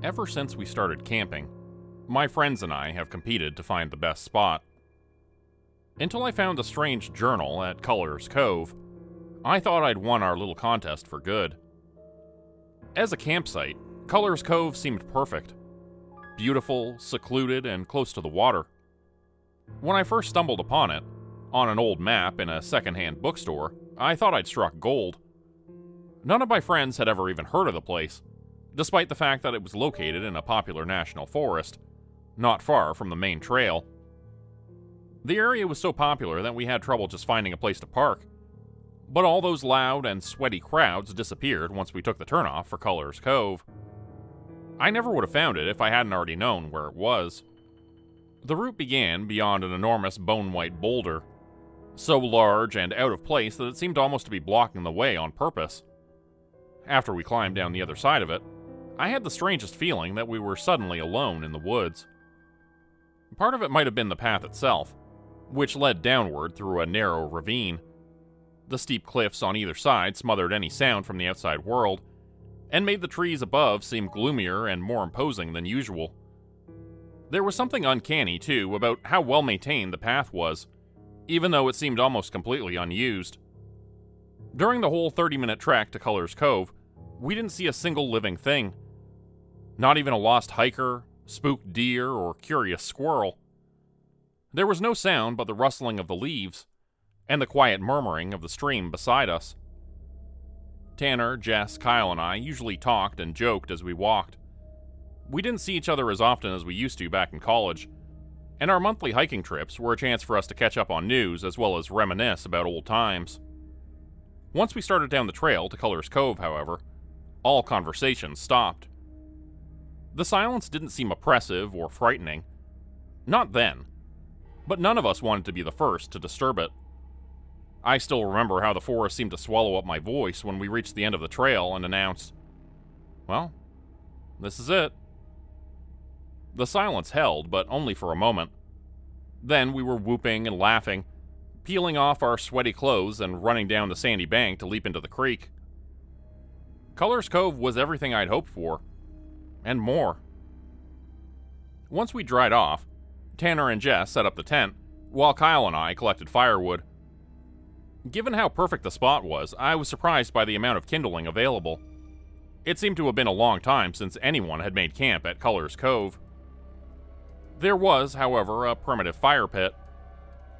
Ever since we started camping, my friends and I have competed to find the best spot. Until I found the strange journal at Colors Cove, I thought I'd won our little contest for good. As a campsite, Colors Cove seemed perfect. Beautiful, secluded, and close to the water. When I first stumbled upon it, on an old map in a second-hand bookstore, I thought I'd struck gold. None of my friends had ever even heard of the place, despite the fact that it was located in a popular national forest, not far from the main trail. The area was so popular that we had trouble just finding a place to park, but all those loud and sweaty crowds disappeared once we took the turnoff for Colors Cove. I never would have found it if I hadn't already known where it was. The route began beyond an enormous bone-white boulder, so large and out of place that it seemed almost to be blocking the way on purpose. After we climbed down the other side of it, I had the strangest feeling that we were suddenly alone in the woods. Part of it might have been the path itself, which led downward through a narrow ravine. The steep cliffs on either side smothered any sound from the outside world, and made the trees above seem gloomier and more imposing than usual. There was something uncanny, too, about how well maintained the path was, even though it seemed almost completely unused. During the whole 30-minute trek to Colors Cove, we didn't see a single living thing. Not even a lost hiker, spooked deer, or curious squirrel. There was no sound but the rustling of the leaves, and the quiet murmuring of the stream beside us. Tanner, Jess, Kyle, and I usually talked and joked as we walked. We didn't see each other as often as we used to back in college, and our monthly hiking trips were a chance for us to catch up on news as well as reminisce about old times. Once we started down the trail to Colors Cove, however, all conversation stopped. The silence didn't seem oppressive or frightening. Not then. But none of us wanted to be the first to disturb it. I still remember how the forest seemed to swallow up my voice when we reached the end of the trail and announced, "Well, this is it." The silence held, but only for a moment. Then we were whooping and laughing, peeling off our sweaty clothes and running down the sandy bank to leap into the creek. Colors Cove was everything I'd hoped for, and more. Once we dried off, Tanner and Jess set up the tent, while Kyle and I collected firewood. Given how perfect the spot was, I was surprised by the amount of kindling available. It seemed to have been a long time since anyone had made camp at Colors Cove. There was, however, a primitive fire pit.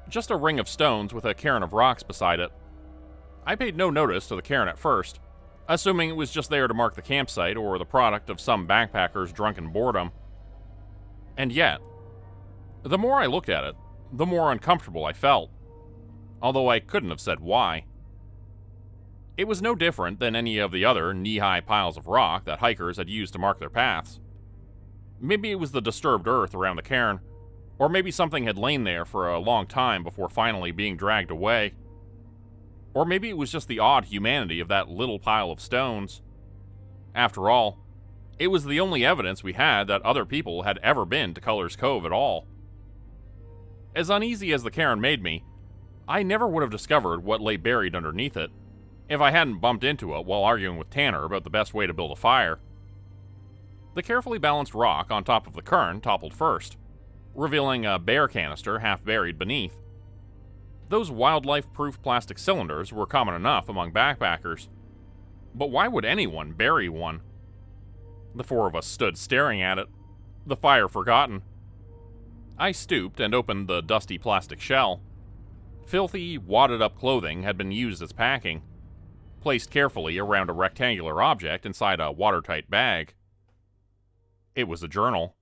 Just a ring of stones with a cairn of rocks beside it. I paid no notice to the cairn at first, assuming it was just there to mark the campsite or the product of some backpacker's drunken boredom. And yet, the more I looked at it, the more uncomfortable I felt, although I couldn't have said why. It was no different than any of the other knee-high piles of rock that hikers had used to mark their paths. Maybe it was the disturbed earth around the cairn, or maybe something had lain there for a long time before finally being dragged away. Or maybe it was just the odd humanity of that little pile of stones. After all, it was the only evidence we had that other people had ever been to Colors Cove at all. As uneasy as the cairn made me, I never would have discovered what lay buried underneath it if I hadn't bumped into it while arguing with Tanner about the best way to build a fire. The carefully balanced rock on top of the cairn toppled first, revealing a bear canister half buried beneath. Those wildlife-proof plastic cylinders were common enough among backpackers, but why would anyone bury one? The four of us stood staring at it, the fire forgotten. I stooped and opened the dusty plastic shell. Filthy, wadded-up clothing had been used as packing, placed carefully around a rectangular object inside a watertight bag. It was a journal.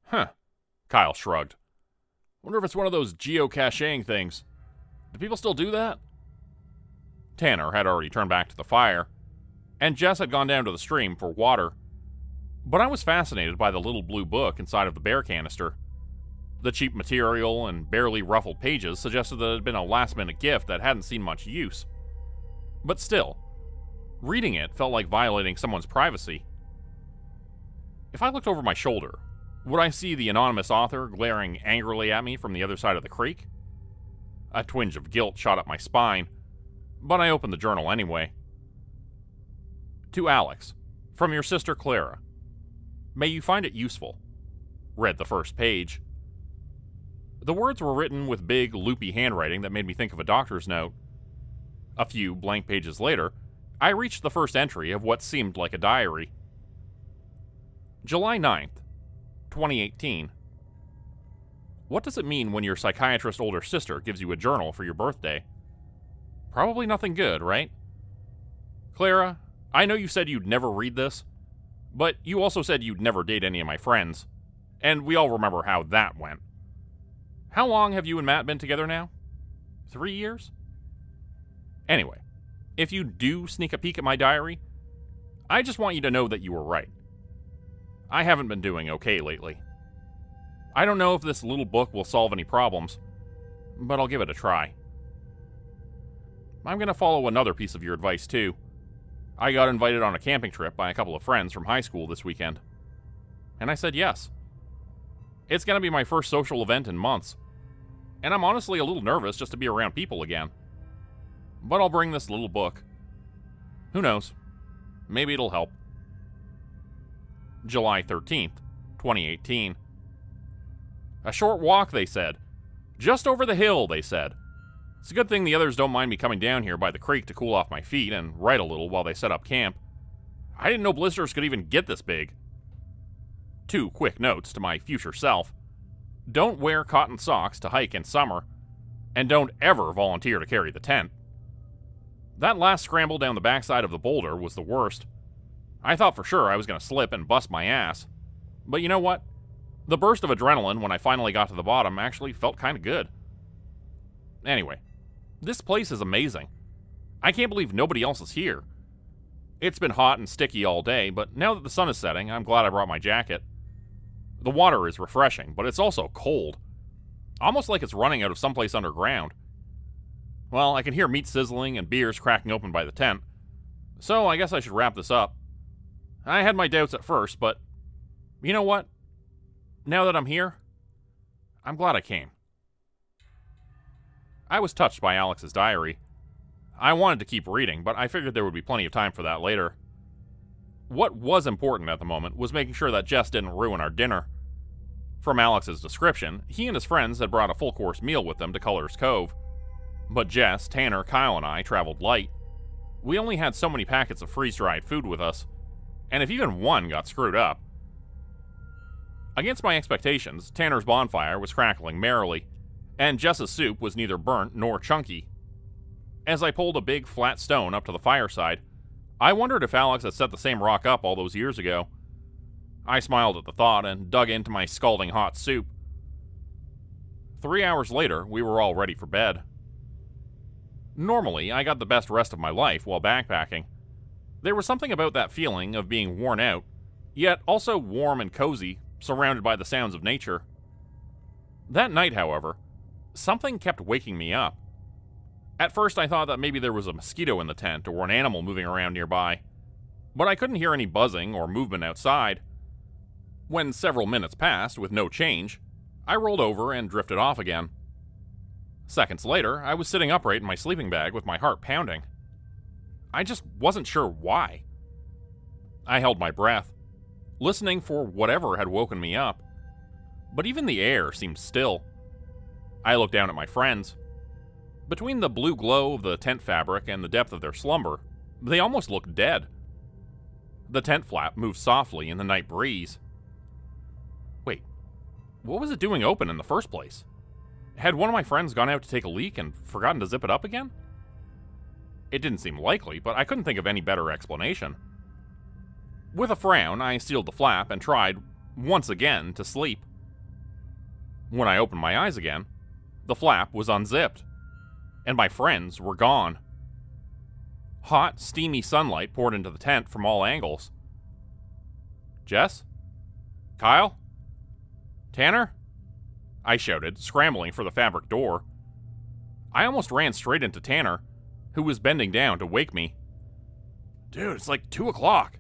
Huh, Kyle shrugged. Wonder if it's one of those geocaching things. Do people still do that? Tanner had already turned back to the fire, and Jess had gone down to the stream for water. But I was fascinated by the little blue book inside of the bear canister. The cheap material and barely ruffled pages suggested that it had been a last-minute gift that hadn't seen much use. But still, reading it felt like violating someone's privacy. If I looked over my shoulder, would I see the anonymous author glaring angrily at me from the other side of the creek? A twinge of guilt shot up my spine, but I opened the journal anyway. To Alex, from your sister Clara. May you find it useful. Read the first page. The words were written with big, loopy handwriting that made me think of a doctor's note. A few blank pages later, I reached the first entry of what seemed like a diary. July 9th, 2018. What does it mean when your psychiatrist older sister gives you a journal for your birthday? Probably nothing good, right? Clara, I know you said you'd never read this, but you also said you'd never date any of my friends, and we all remember how that went. How long have you and Matt been together now? 3 years? Anyway, if you do sneak a peek at my diary, I just want you to know that you were right. I haven't been doing okay lately. I don't know if this little book will solve any problems, but I'll give it a try. I'm going to follow another piece of your advice, too. I got invited on a camping trip by a couple of friends from high school this weekend, and I said yes. It's going to be my first social event in months, and I'm honestly a little nervous just to be around people again. But I'll bring this little book. Who knows? Maybe it'll help. July 13th, 2018. A short walk, they said. Just over the hill, they said. It's a good thing the others don't mind me coming down here by the creek to cool off my feet and write a little while they set up camp. I didn't know blisters could even get this big. 2 quick notes to my future self. Don't wear cotton socks to hike in summer, and don't ever volunteer to carry the tent. That last scramble down the backside of the boulder was the worst. I thought for sure I was going to slip and bust my ass. But you know what? The burst of adrenaline when I finally got to the bottom actually felt kind of good. Anyway, this place is amazing. I can't believe nobody else is here. It's been hot and sticky all day, but now that the sun is setting, I'm glad I brought my jacket. The water is refreshing, but it's also cold. Almost like it's running out of someplace underground. Well, I can hear meat sizzling and beers cracking open by the tent, so I guess I should wrap this up. I had my doubts at first, but you know what? Now that I'm here, I'm glad I came. I was touched by Alex's diary. I wanted to keep reading, but I figured there would be plenty of time for that later. What was important at the moment was making sure that Jess didn't ruin our dinner. From Alex's description, he and his friends had brought a full-course meal with them to Colors Cove. But Jess, Tanner, Kyle, and I traveled light. We only had so many packets of freeze-dried food with us, and if even one got screwed up. Against my expectations, Tanner's bonfire was crackling merrily, and Jess's soup was neither burnt nor chunky. As I pulled a big flat stone up to the fireside, I wondered if Alex had set the same rock up all those years ago. I smiled at the thought and dug into my scalding hot soup. 3 hours later, we were all ready for bed. Normally, I got the best rest of my life while backpacking. There was something about that feeling of being worn out, yet also warm and cozy, surrounded by the sounds of nature. That night, however, something kept waking me up. At first, I thought that maybe there was a mosquito in the tent or an animal moving around nearby, but I couldn't hear any buzzing or movement outside. When several minutes passed with no change, I rolled over and drifted off again. Seconds later, I was sitting upright in my sleeping bag with my heart pounding. I just wasn't sure why. I held my breath, listening for whatever had woken me up, but even the air seemed still. I looked down at my friends. Between the blue glow of the tent fabric and the depth of their slumber, they almost looked dead. The tent flap moved softly in the night breeze. Wait, what was it doing open in the first place? Had one of my friends gone out to take a leak and forgotten to zip it up again? It didn't seem likely, but I couldn't think of any better explanation. With a frown, I sealed the flap and tried, once again, to sleep. When I opened my eyes again, the flap was unzipped, and my friends were gone. Hot, steamy sunlight poured into the tent from all angles. Jess? Kyle? Tanner? I shouted, scrambling for the fabric door. I almost ran straight into Tanner, who was bending down to wake me. Dude, it's like 2 o'clock.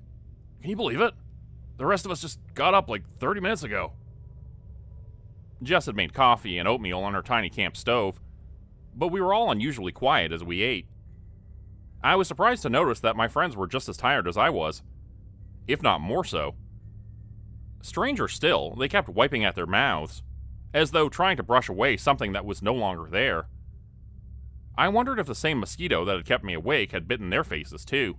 Can you believe it? The rest of us just got up like 30 minutes ago. Jess had made coffee and oatmeal on her tiny camp stove, but we were all unusually quiet as we ate. I was surprised to notice that my friends were just as tired as I was, if not more so. Stranger still, they kept wiping at their mouths, as though trying to brush away something that was no longer there. I wondered if the same mosquito that had kept me awake had bitten their faces too.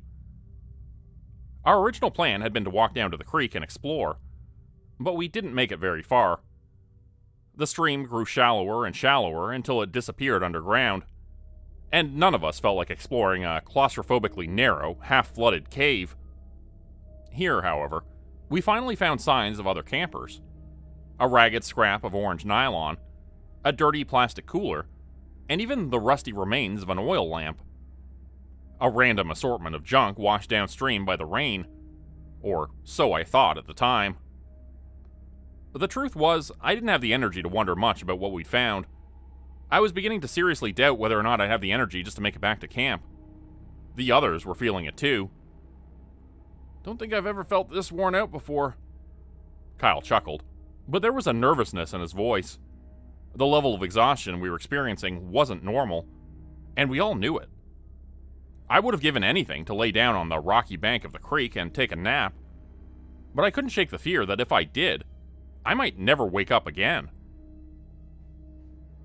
Our original plan had been to walk down to the creek and explore, but we didn't make it very far. The stream grew shallower and shallower until it disappeared underground, and none of us felt like exploring a claustrophobically narrow, half-flooded cave. Here, however, we finally found signs of other campers. A ragged scrap of orange nylon, a dirty plastic cooler, and even the rusty remains of an oil lamp. A random assortment of junk washed downstream by the rain, or so I thought at the time. The truth was, I didn't have the energy to wonder much about what we'd found. I was beginning to seriously doubt whether or not I'd have the energy just to make it back to camp. The others were feeling it too. "Don't think I've ever felt this worn out before." Kyle chuckled, but there was a nervousness in his voice. The level of exhaustion we were experiencing wasn't normal, and we all knew it. I would have given anything to lay down on the rocky bank of the creek and take a nap, but I couldn't shake the fear that if I did, I might never wake up again.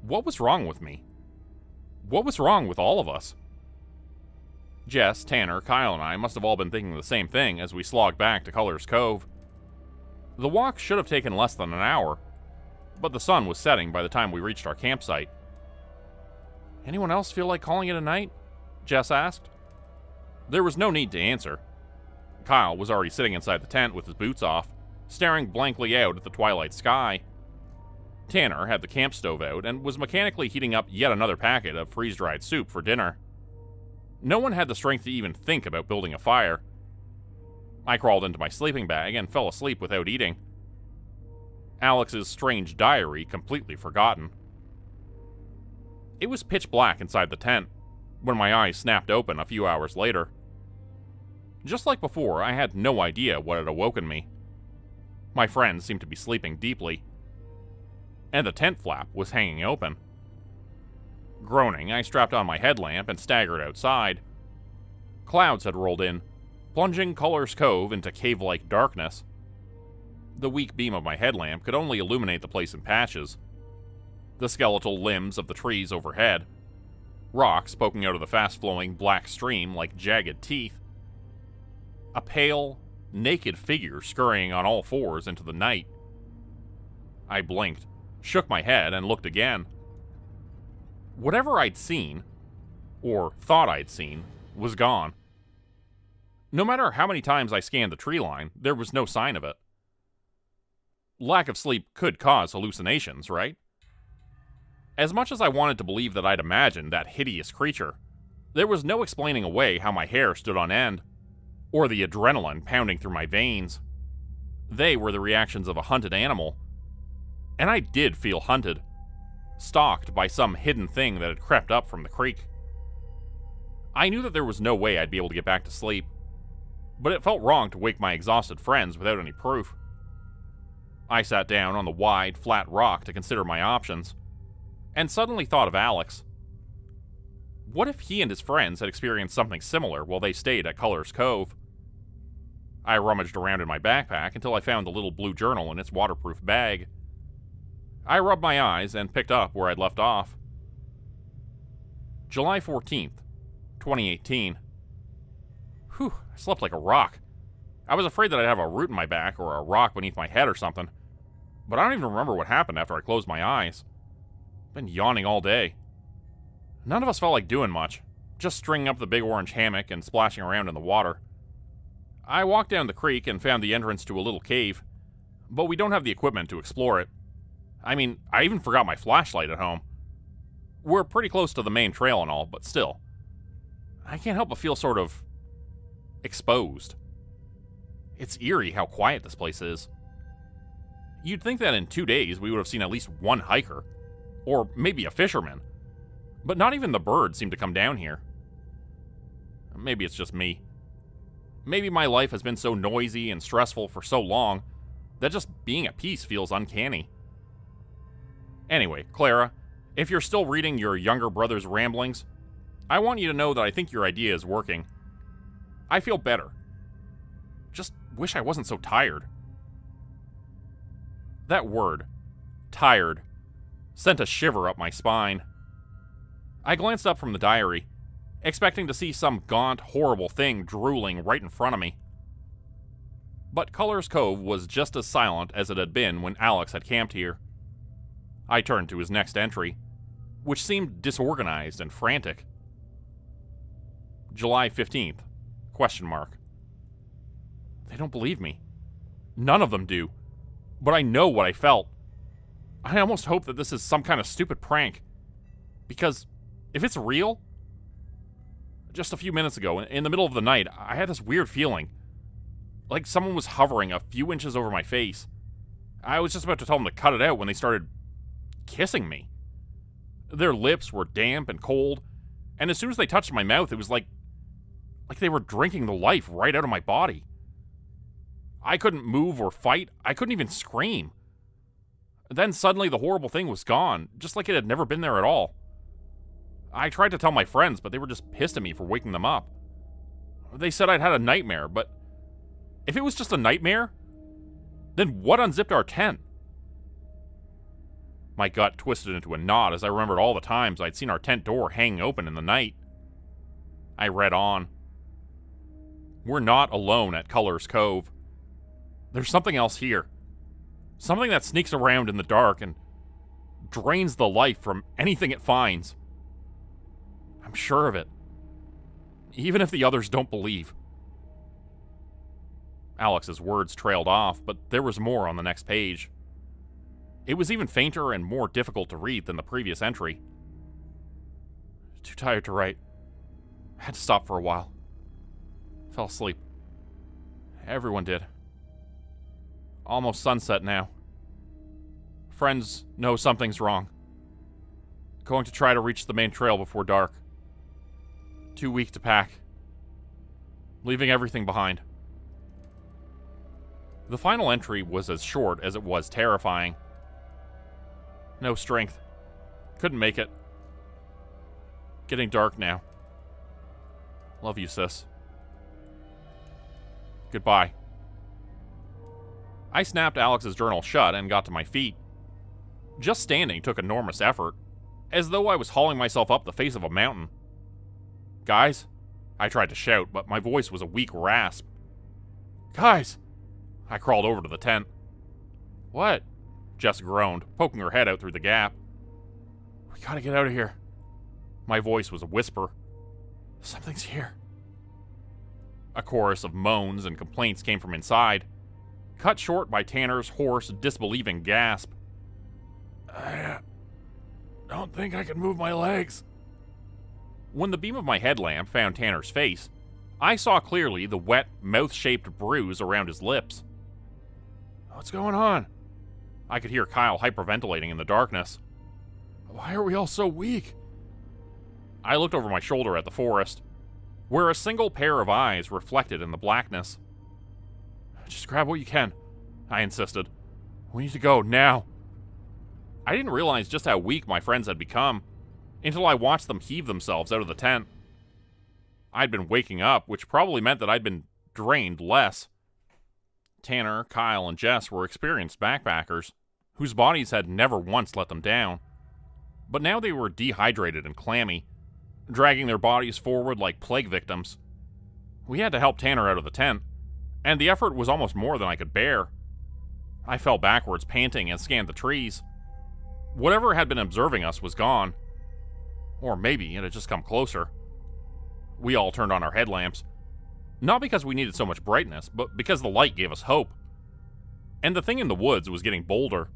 What was wrong with me? What was wrong with all of us? Jess, Tanner, Kyle, and I must have all been thinking the same thing as we slogged back to Culler's Cove. The walk should have taken less than an hour, but the sun was setting by the time we reached our campsite. "Anyone else feel like calling it a night?" Jess asked. There was no need to answer. Kyle was already sitting inside the tent with his boots off, staring blankly out at the twilight sky. Tanner had the camp stove out and was mechanically heating up yet another packet of freeze-dried soup for dinner. No one had the strength to even think about building a fire. I crawled into my sleeping bag and fell asleep without eating. Alex's strange diary completely forgotten. It was pitch black inside the tent when my eyes snapped open a few hours later. Just like before, I had no idea what had awoken me. My friends seemed to be sleeping deeply, and the tent flap was hanging open. Groaning, I strapped on my headlamp and staggered outside. Clouds had rolled in, plunging Culler's Cove into cave-like darkness. The weak beam of my headlamp could only illuminate the place in patches. The skeletal limbs of the trees overhead, rocks poking out of the fast-flowing black stream like jagged teeth. A pale, naked figure scurrying on all fours into the night. I blinked, shook my head, and looked again. Whatever I'd seen, or thought I'd seen, was gone. No matter how many times I scanned the tree line, there was no sign of it. Lack of sleep could cause hallucinations, right? As much as I wanted to believe that I'd imagined that hideous creature, there was no explaining away how my hair stood on end, or the adrenaline pounding through my veins. They were the reactions of a hunted animal, and I did feel hunted, stalked by some hidden thing that had crept up from the creek. I knew that there was no way I'd be able to get back to sleep, but it felt wrong to wake my exhausted friends without any proof. I sat down on the wide, flat rock to consider my options, and suddenly thought of Alex. What if he and his friends had experienced something similar while they stayed at Culler's Cove? I rummaged around in my backpack until I found the little blue journal in its waterproof bag. I rubbed my eyes and picked up where I'd left off. July 14th, 2018. Whew, I slept like a rock. I was afraid that I'd have a root in my back or a rock beneath my head or something, but I don't even remember what happened after I closed my eyes. I've been yawning all day. None of us felt like doing much, just stringing up the big orange hammock and splashing around in the water. I walked down the creek and found the entrance to a little cave, but we don't have the equipment to explore it. I mean, I even forgot my flashlight at home. We're pretty close to the main trail and all, but still. I can't help but feel sort of exposed. It's eerie how quiet this place is. You'd think that in 2 days we would have seen at least one hiker, or maybe a fisherman, but not even the birds seem to come down here. Maybe it's just me. Maybe my life has been so noisy and stressful for so long that just being at peace feels uncanny. Anyway, Clara, if you're still reading your younger brother's ramblings, I want you to know that I think your idea is working. I feel better. Just wish I wasn't so tired. That word, tired, sent a shiver up my spine. I glanced up from the diary, expecting to see some gaunt, horrible thing drooling right in front of me. But Colors Cove was just as silent as it had been when Alex had camped here. I turned to his next entry, which seemed disorganized and frantic. July 15th, ? They don't believe me. None of them do. But I know what I felt. I almost hope that this is some kind of stupid prank. Because if it's real... Just a few minutes ago, in the middle of the night, I had this weird feeling. Like someone was hovering a few inches over my face. I was just about to tell them to cut it out when they started kissing me. Their lips were damp and cold, and as soon as they touched my mouth, it was like they were drinking the life right out of my body. I couldn't move or fight. I couldn't even scream. Then suddenly the horrible thing was gone, just like it had never been there at all. I tried to tell my friends, but they were just pissed at me for waking them up. They said I'd had a nightmare, but if it was just a nightmare, then what unzipped our tent? My gut twisted into a knot as I remembered all the times I'd seen our tent door hanging open in the night. I read on. We're not alone at Colors Cove. There's something else here. Something that sneaks around in the dark and drains the life from anything it finds. I'm sure of it. Even if the others don't believe. Alex's words trailed off, but there was more on the next page. It was even fainter and more difficult to read than the previous entry. Too tired to write. Had to stop for a while. Fell asleep. Everyone did. Almost sunset now. Friends know something's wrong. Going to try to reach the main trail before dark. Too weak to pack. Leaving everything behind. The final entry was as short as it was terrifying. No strength. Couldn't make it. Getting dark now. Love you, sis. Goodbye. I snapped Alex's journal shut and got to my feet. Just standing took enormous effort, as though I was hauling myself up the face of a mountain. Guys? I tried to shout, but my voice was a weak rasp. Guys! I crawled over to the tent. What? Jess groaned, poking her head out through the gap. We gotta get out of here. My voice was a whisper. Something's here. A chorus of moans and complaints came from inside, cut short by Tanner's hoarse, disbelieving gasp. I don't think I can move my legs. When the beam of my headlamp found Tanner's face, I saw clearly the wet, mouth-shaped bruise around his lips. What's going on? I could hear Kyle hyperventilating in the darkness. Why are we all so weak? I looked over my shoulder at the forest, where a single pair of eyes reflected in the blackness. Just grab what you can, I insisted. We need to go, now. I didn't realize just how weak my friends had become, until I watched them heave themselves out of the tent. I'd been waking up, which probably meant that I'd been drained less. Tanner, Kyle, and Jess were experienced backpackers, whose bodies had never once let them down. But now they were dehydrated and clammy, dragging their bodies forward like plague victims. We had to help Tanner out of the tent, and the effort was almost more than I could bear. I fell backwards, panting, and scanned the trees. Whatever had been observing us was gone. Or maybe it had just come closer. We all turned on our headlamps. Not because we needed so much brightness, but because the light gave us hope. And the thing in the woods was getting bolder.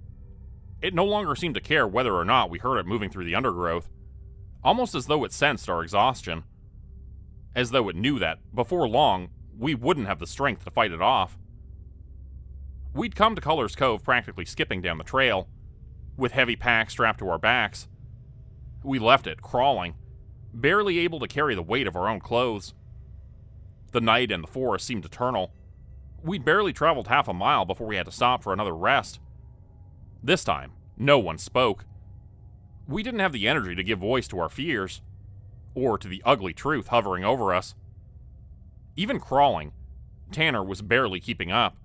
It no longer seemed to care whether or not we heard it moving through the undergrowth, almost as though it sensed our exhaustion. As though it knew that, before long, we wouldn't have the strength to fight it off. We'd come to Colors Cove practically skipping down the trail, with heavy packs strapped to our backs. We left it, crawling, barely able to carry the weight of our own clothes. The night and the forest seemed eternal. We'd barely traveled half a mile before we had to stop for another rest. This time, no one spoke. We didn't have the energy to give voice to our fears, or to the ugly truth hovering over us. Even crawling, Tanner was barely keeping up.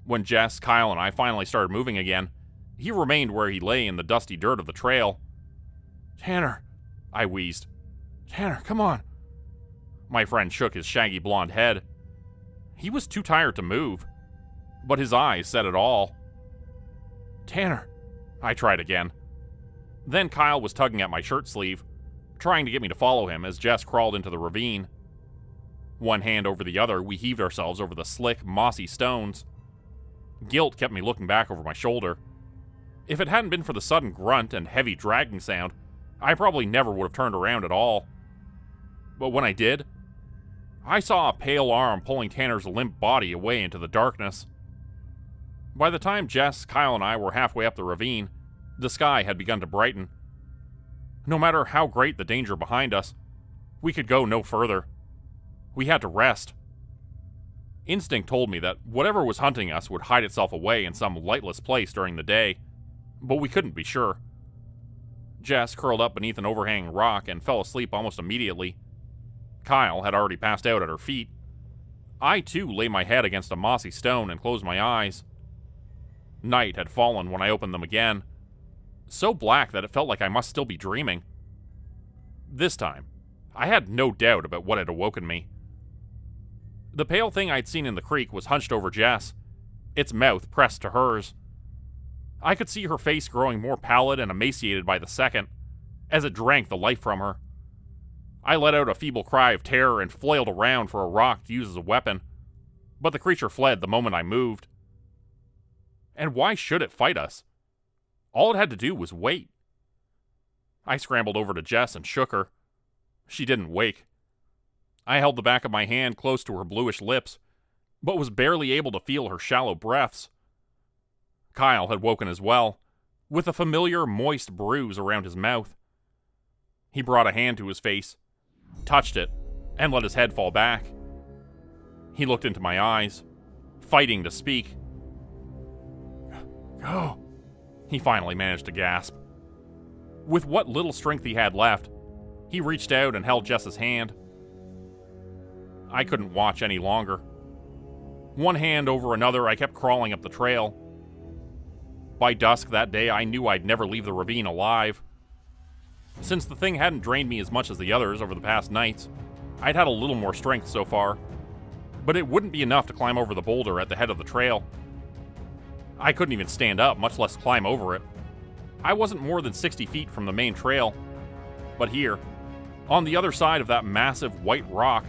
When Jess, Kyle, and I finally started moving again, he remained where he lay in the dusty dirt of the trail. "Tanner," I wheezed. "Tanner, come on." My friend shook his shaggy blonde head. He was too tired to move, but his eyes said it all. "Tanner," I tried again. Then Kyle was tugging at my shirt sleeve, trying to get me to follow him as Jess crawled into the ravine. One hand over the other, we heaved ourselves over the slick, mossy stones. Guilt kept me looking back over my shoulder. If it hadn't been for the sudden grunt and heavy dragging sound, I probably never would have turned around at all. But when I did, I saw a pale arm pulling Tanner's limp body away into the darkness. By the time Jess, Kyle, and I were halfway up the ravine, the sky had begun to brighten. No matter how great the danger behind us, we could go no further. We had to rest. Instinct told me that whatever was hunting us would hide itself away in some lightless place during the day, but we couldn't be sure. Jess curled up beneath an overhanging rock and fell asleep almost immediately. Kyle had already passed out at her feet. I, too, lay my head against a mossy stone and closed my eyes. Night had fallen when I opened them again, so black that it felt like I must still be dreaming. This time, I had no doubt about what had awoken me. The pale thing I'd seen in the creek was hunched over Jess, its mouth pressed to hers. I could see her face growing more pallid and emaciated by the second, as it drank the life from her. I let out a feeble cry of terror and flailed around for a rock to use as a weapon, but the creature fled the moment I moved. And why should it fight us? All it had to do was wait. I scrambled over to Jess and shook her. She didn't wake. I held the back of my hand close to her bluish lips, but was barely able to feel her shallow breaths. Kyle had woken as well, with a familiar moist bruise around his mouth. He brought a hand to his face, touched it, and let his head fall back. He looked into my eyes, fighting to speak. "Go," he finally managed to gasp. With what little strength he had left, he reached out and held Jess's hand. I couldn't watch any longer. One hand over another, I kept crawling up the trail. By dusk that day, I knew I'd never leave the ravine alive. Since the thing hadn't drained me as much as the others over the past nights, I'd had a little more strength so far, but it wouldn't be enough to climb over the boulder at the head of the trail. I couldn't even stand up, much less climb over it. I wasn't more than 60 feet from the main trail, but here, on the other side of that massive white rock,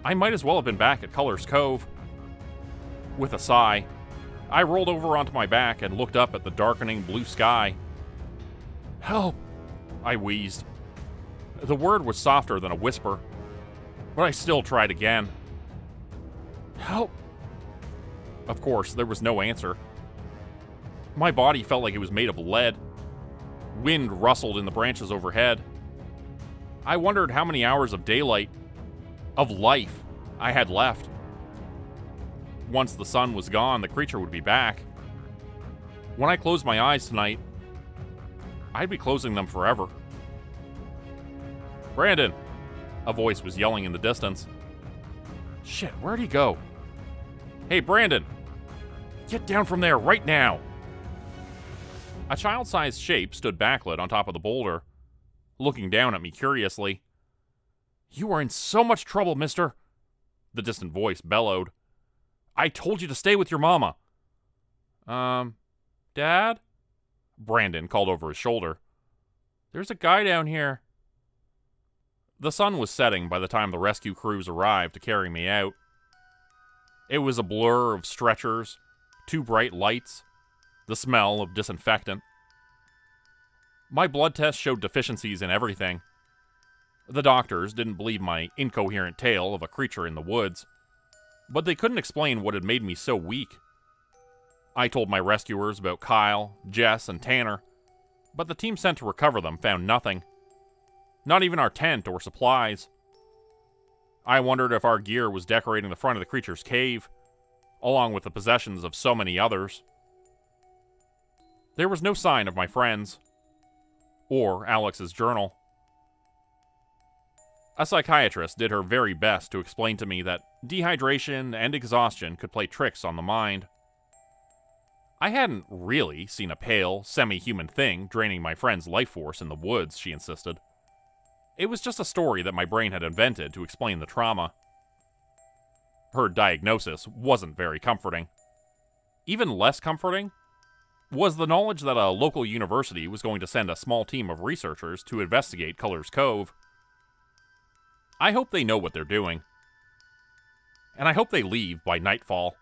I might as well have been back at Culler's Cove. With a sigh, I rolled over onto my back and looked up at the darkening blue sky. "Help!" I wheezed. The word was softer than a whisper, but I still tried again. "Help!" Of course, there was no answer. My body felt like it was made of lead. Wind rustled in the branches overhead. I wondered how many hours of daylight, of life, I had left. Once the sun was gone, the creature would be back. When I closed my eyes tonight, I'd be closing them forever. "Brandon!" A voice was yelling in the distance. Shit, where'd he go? "Hey, Brandon! Get down from there right now!" A child-sized shape stood backlit on top of the boulder, looking down at me curiously. "You are in so much trouble, mister!" The distant voice bellowed. "I told you to stay with your mama." Dad?" Brandon called over his shoulder. "There's a guy down here." The sun was setting by the time the rescue crews arrived to carry me out. It was a blur of stretchers, 2 bright lights, the smell of disinfectant. My blood test showed deficiencies in everything. The doctors didn't believe my incoherent tale of a creature in the woods, but they couldn't explain what had made me so weak. I told my rescuers about Kyle, Jess, and Tanner, but the team sent to recover them found nothing. Not even our tent or supplies. I wondered if our gear was decorating the front of the creature's cave, along with the possessions of so many others. There was no sign of my friends, or Alex's journal. A psychiatrist did her very best to explain to me that dehydration and exhaustion could play tricks on the mind. I hadn't really seen a pale, semi-human thing draining my friend's life force in the woods, she insisted. It was just a story that my brain had invented to explain the trauma. Her diagnosis wasn't very comforting. Even less comforting was the knowledge that a local university was going to send a small team of researchers to investigate Colors Cove. I hope they know what they're doing. And I hope they leave by nightfall.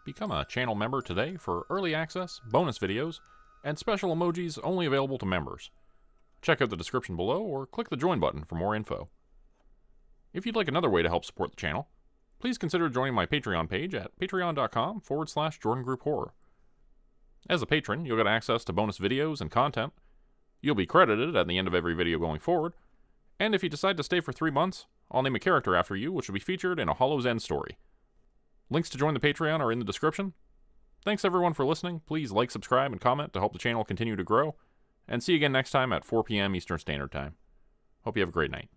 Become a channel member today for early access, bonus videos, and special emojis only available to members. Check out the description below or click the join button for more info. If you'd like another way to help support the channel, please consider joining my Patreon page at patreon.com/JordanGrupeHorror. As a patron, you'll get access to bonus videos and content. You'll be credited at the end of every video going forward, and if you decide to stay for 3 months, I'll name a character after you which will be featured in a Hollow's End story. Links to join the Patreon are in the description. Thanks everyone for listening. Please like, subscribe, and comment to help the channel continue to grow. And see you again next time at 4 p.m. Eastern Standard Time. Hope you have a great night.